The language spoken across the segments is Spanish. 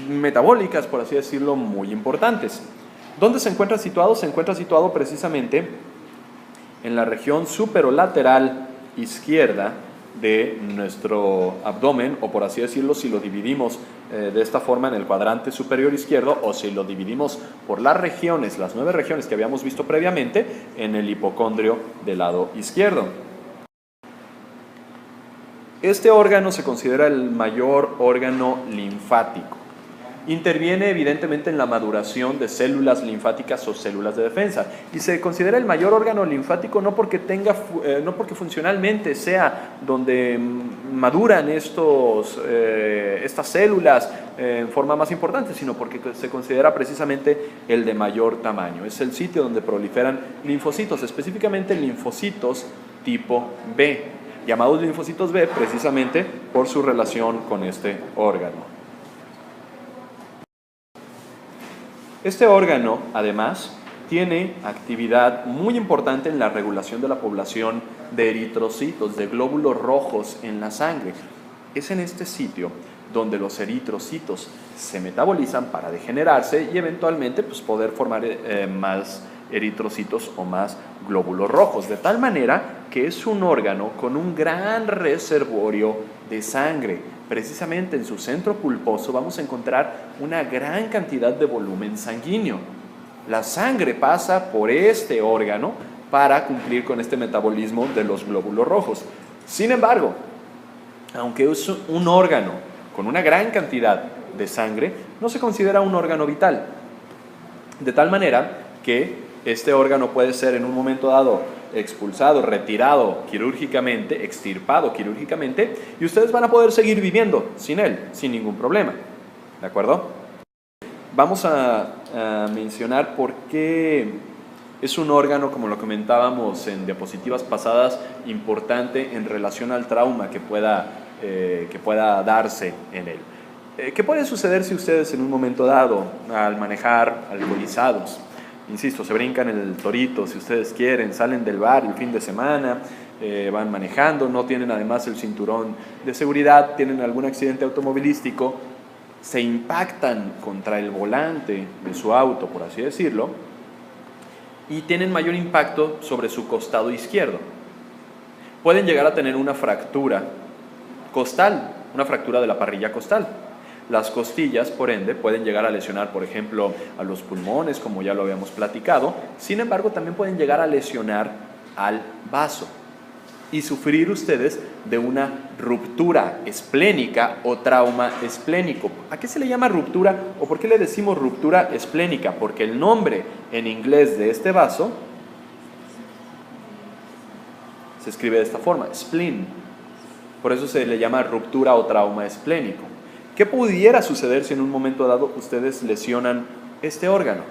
metabólicas, por así decirlo, muy importantes. ¿Dónde se encuentra situado? Se encuentra situado precisamente en la región superolateral izquierda de nuestro abdomen, o por así decirlo, si lo dividimos de esta forma en el cuadrante superior izquierdo, o si lo dividimos por las regiones, las 9 regiones que habíamos visto previamente, en el hipocondrio del lado izquierdo. Este órgano se considera el mayor órgano linfático. Interviene evidentemente en la maduración de células linfáticas o células de defensa, y se considera el mayor órgano linfático no porque funcionalmente sea donde maduran estas células en forma más importante, sino porque se considera precisamente el de mayor tamaño. Es el sitio donde proliferan linfocitos, específicamente linfocitos tipo B, llamados linfocitos B precisamente por su relación con este órgano. Este órgano, además, tiene actividad muy importante en la regulación de la población de eritrocitos, de glóbulos rojos en la sangre. Es en este sitio donde los eritrocitos se metabolizan para degenerarse y eventualmente poder formar más eritrocitos o más glóbulos rojos, de tal manera que es un órgano con un gran reservorio de sangre. Precisamente en su centro pulposo vamos a encontrar una gran cantidad de volumen sanguíneo. La sangre pasa por este órgano para cumplir con este metabolismo de los glóbulos rojos. Sin embargo, aunque es un órgano con una gran cantidad de sangre, no se considera un órgano vital. De tal manera que este órgano puede ser en un momento dado expulsado, retirado quirúrgicamente, extirpado quirúrgicamente, y ustedes van a poder seguir viviendo sin él, sin ningún problema. ¿De acuerdo? Vamos a mencionar por qué es un órgano, como lo comentábamos en diapositivas pasadas, importante en relación al trauma que pueda darse en él. ¿Qué puede suceder si ustedes en un momento dado, al manejar alcoholizados, insisto, se brincan el torito, si ustedes quieren, salen del bar el fin de semana, van manejando, no tienen además el cinturón de seguridad, tienen algún accidente automovilístico, se impactan contra el volante de su auto, por así decirlo, y tienen mayor impacto sobre su costado izquierdo? Pueden llegar a tener una fractura costal, una fractura de la parrilla costal. Las costillas, por ende, pueden llegar a lesionar, por ejemplo, a los pulmones, como ya lo habíamos platicado. Sin embargo, también pueden llegar a lesionar al vaso y sufrir ustedes de una ruptura esplénica o trauma esplénico. ¿A qué se le llama ruptura o por qué le decimos ruptura esplénica? Porque el nombre en inglés de este vaso se escribe de esta forma, spleen. Por eso se le llama ruptura o trauma esplénico. ¿Qué pudiera suceder si en un momento dado ustedes lesionan este órgano?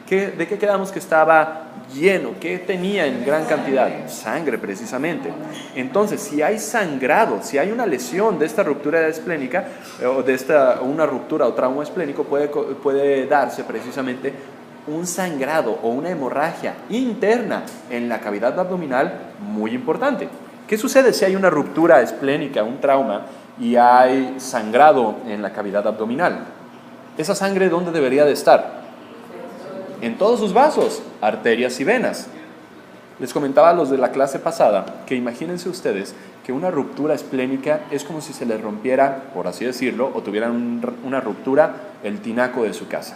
¿De qué quedamos que estaba lleno? ¿Qué tenía en gran cantidad? Sangre, precisamente. Entonces, si hay sangrado, si hay una lesión de esta ruptura esplénica, o una ruptura o trauma esplénico, puede darse precisamente un sangrado o una hemorragia interna en la cavidad abdominal muy importante. ¿Qué sucede si hay una ruptura esplénica, un trauma, y hay sangrado en la cavidad abdominal? ¿Esa sangre dónde debería de estar? En todos sus vasos, arterias y venas. Les comentaba a los de la clase pasada que imagínense ustedes que una ruptura esplénica es como si se les rompiera, por así decirlo, o tuvieran una ruptura el tinaco de su casa.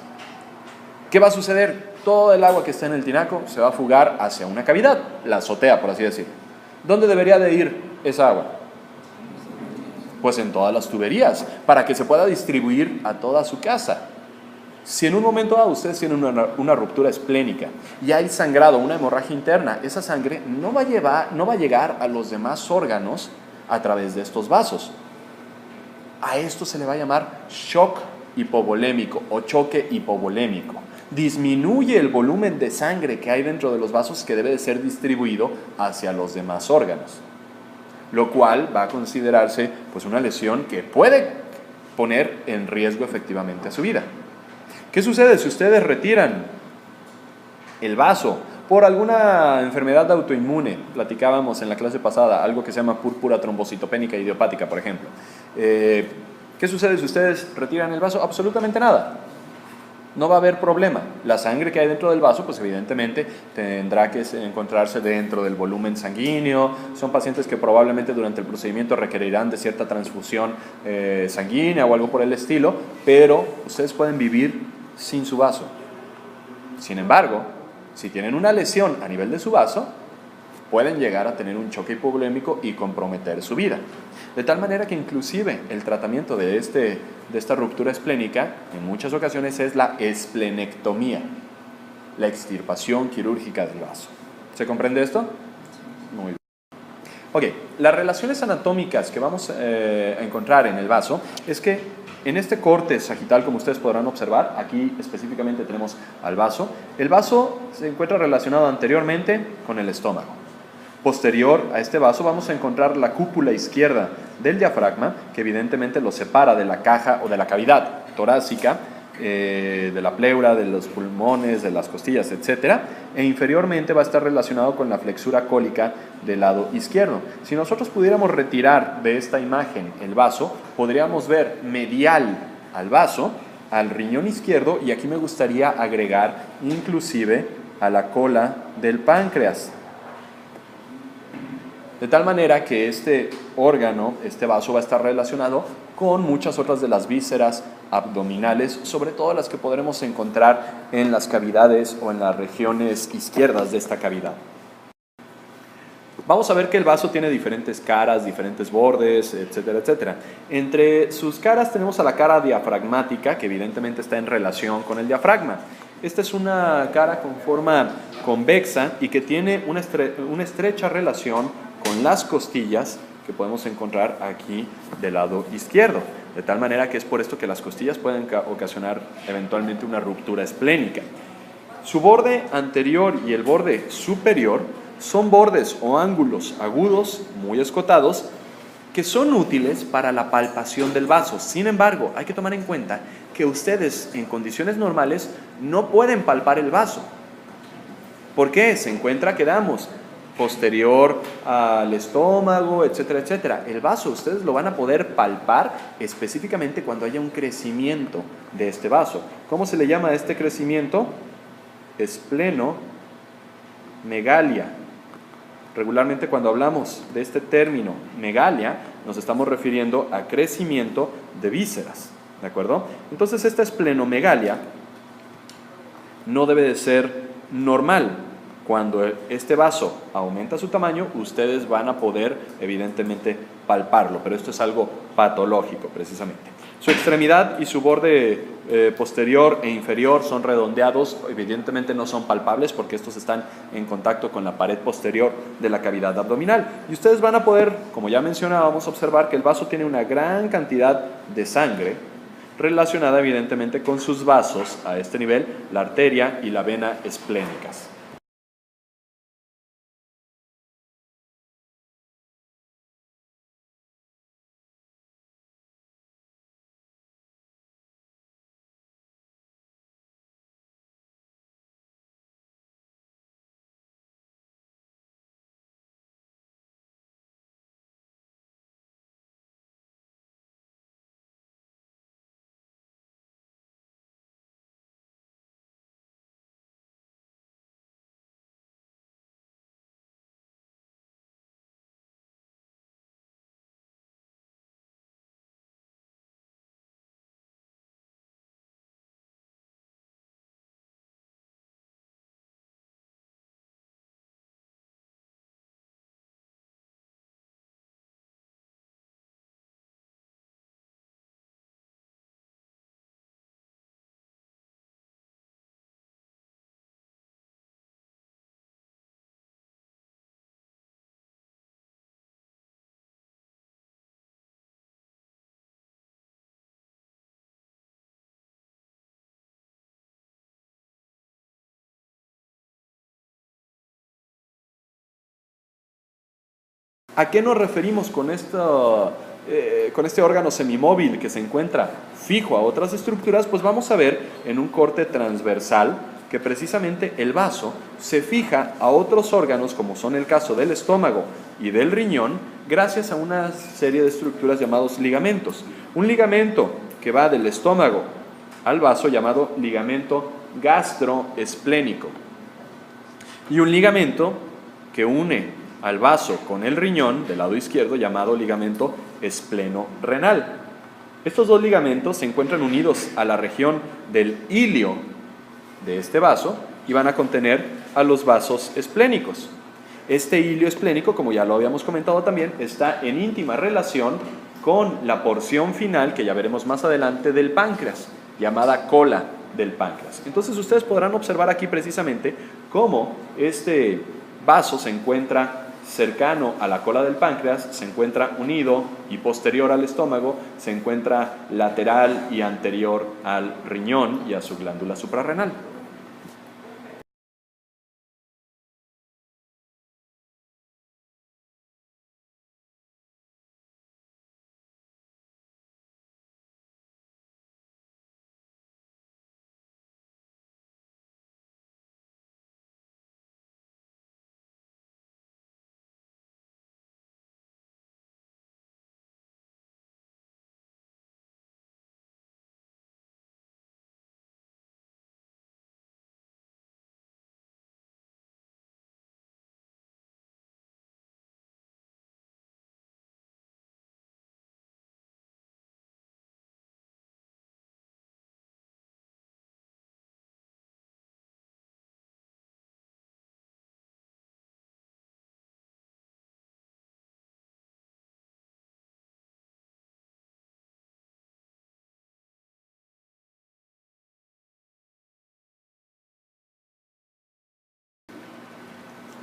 ¿Qué va a suceder? Todo el agua que está en el tinaco se va a fugar hacia una cavidad, la azotea, por así decirlo. ¿Dónde debería de ir esa agua? Pues en todas las tuberías, para que se pueda distribuir a toda su casa. Si en un momento dado ustedes tienen una ruptura esplénica y hay sangrado, una hemorragia interna, esa sangre no va a llegar a los demás órganos a través de estos vasos. A esto se le va a llamar shock hipovolémico o choque hipovolémico. Disminuye el volumen de sangre que hay dentro de los vasos que debe de ser distribuido hacia los demás órganos, lo cual va a considerarse una lesión que puede poner en riesgo efectivamente a su vida. ¿Qué sucede si ustedes retiran el vaso por alguna enfermedad autoinmune? Platicábamos en la clase pasada algo que se llama púrpura trombocitopénica idiopática, por ejemplo. ¿Qué sucede si ustedes retiran el vaso? Absolutamente nada. No va a haber problema. La sangre que hay dentro del vaso, pues evidentemente tendrá que encontrarse dentro del volumen sanguíneo. Son pacientes que probablemente durante el procedimiento requerirán de cierta transfusión sanguínea o algo por el estilo, pero ustedes pueden vivir sin su vaso. Sin embargo, si tienen una lesión a nivel de su vaso, pueden llegar a tener un choque hipovolémico y comprometer su vida. De tal manera que inclusive el tratamiento de esta ruptura esplénica en muchas ocasiones es la esplenectomía, la extirpación quirúrgica del vaso. ¿Se comprende esto? Muy bien. Ok, las relaciones anatómicas que vamos a encontrar en el vaso es que en este corte sagital, como ustedes podrán observar, aquí específicamente tenemos al vaso. El vaso se encuentra relacionado anteriormente con el estómago. Posterior a este vaso vamos a encontrar la cúpula izquierda del diafragma, que evidentemente lo separa de la caja o de la cavidad torácica, de la pleura, de los pulmones, de las costillas, etc. E inferiormente va a estar relacionado con la flexura cólica del lado izquierdo. Si nosotros pudiéramos retirar de esta imagen el vaso, podríamos ver medial al vaso, al riñón izquierdo, y aquí me gustaría agregar inclusive a la cola del páncreas. De tal manera que este órgano, este vaso, va a estar relacionado con muchas otras de las vísceras abdominales, sobre todo las que podremos encontrar en las cavidades o en las regiones izquierdas de esta cavidad. Vamos a ver que el vaso tiene diferentes caras, diferentes bordes, etcétera, etcétera. Entre sus caras tenemos a la cara diafragmática, que evidentemente está en relación con el diafragma. Esta es una cara con forma convexa y que tiene una estrecha relación con las costillas que podemos encontrar aquí del lado izquierdo. De tal manera que es por esto que las costillas pueden ocasionar eventualmente una ruptura esplénica. Su borde anterior y el borde superior son bordes o ángulos agudos, muy escotados, que son útiles para la palpación del vaso. Sin embargo, hay que tomar en cuenta que ustedes en condiciones normales no pueden palpar el vaso. ¿Por qué? Se encuentra, quedamos, posterior al estómago, etcétera, etcétera. El vaso ustedes lo van a poder palpar específicamente cuando haya un crecimiento de este vaso. ¿Cómo se le llama a este crecimiento? Esplenomegalia. Regularmente cuando hablamos de este término megalia, nos estamos refiriendo a crecimiento de vísceras, ¿de acuerdo? Entonces esta esplenomegalia no debe de ser normal. Cuando este vaso aumenta su tamaño, ustedes van a poder evidentemente palparlo, pero esto es algo patológico precisamente. Su extremidad y su borde posterior e inferior son redondeados, evidentemente no son palpables porque estos están en contacto con la pared posterior de la cavidad abdominal. Y ustedes van a poder, como ya mencionábamos, observar que el vaso tiene una gran cantidad de sangre relacionada evidentemente con sus vasos a este nivel, la arteria y la vena esplénicas. ¿A qué nos referimos con este órgano semimóvil que se encuentra fijo a otras estructuras? Pues vamos a ver en un corte transversal que precisamente el vaso se fija a otros órganos, como son el caso del estómago y del riñón, gracias a una serie de estructuras llamados ligamentos. Un ligamento que va del estómago al vaso llamado ligamento gastroesplénico. Y un ligamento que une al vaso con el riñón del lado izquierdo llamado ligamento espleno-renal. Estos dos ligamentos se encuentran unidos a la región del ilio de este vaso y van a contener a los vasos esplénicos. Este ilio esplénico, como ya lo habíamos comentado también, está en íntima relación con la porción final, que ya veremos más adelante, del páncreas, llamada cola del páncreas. Entonces ustedes podrán observar aquí precisamente cómo este vaso se encuentra cercano a la cola del páncreas, se encuentra unido y posterior al estómago, se encuentra lateral y anterior al riñón y a su glándula suprarrenal.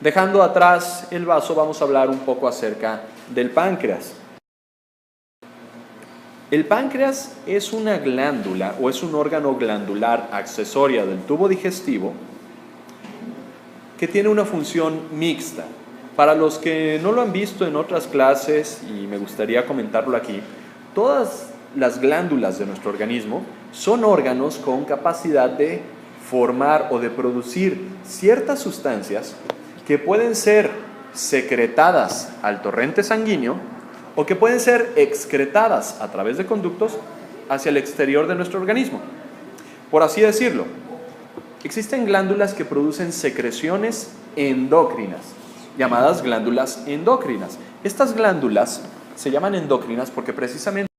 Dejando atrás el vaso, vamos a hablar un poco acerca del páncreas. El páncreas es una glándula o es un órgano glandular accesoria del tubo digestivo que tiene una función mixta. Para los que no lo han visto en otras clases, y me gustaría comentarlo aquí, todas las glándulas de nuestro organismo son órganos con capacidad de formar o de producir ciertas sustancias que pueden ser secretadas al torrente sanguíneo o que pueden ser excretadas a través de conductos hacia el exterior de nuestro organismo. Por así decirlo, existen glándulas que producen secreciones endócrinas, llamadas glándulas endócrinas. Estas glándulas se llaman endócrinas porque precisamente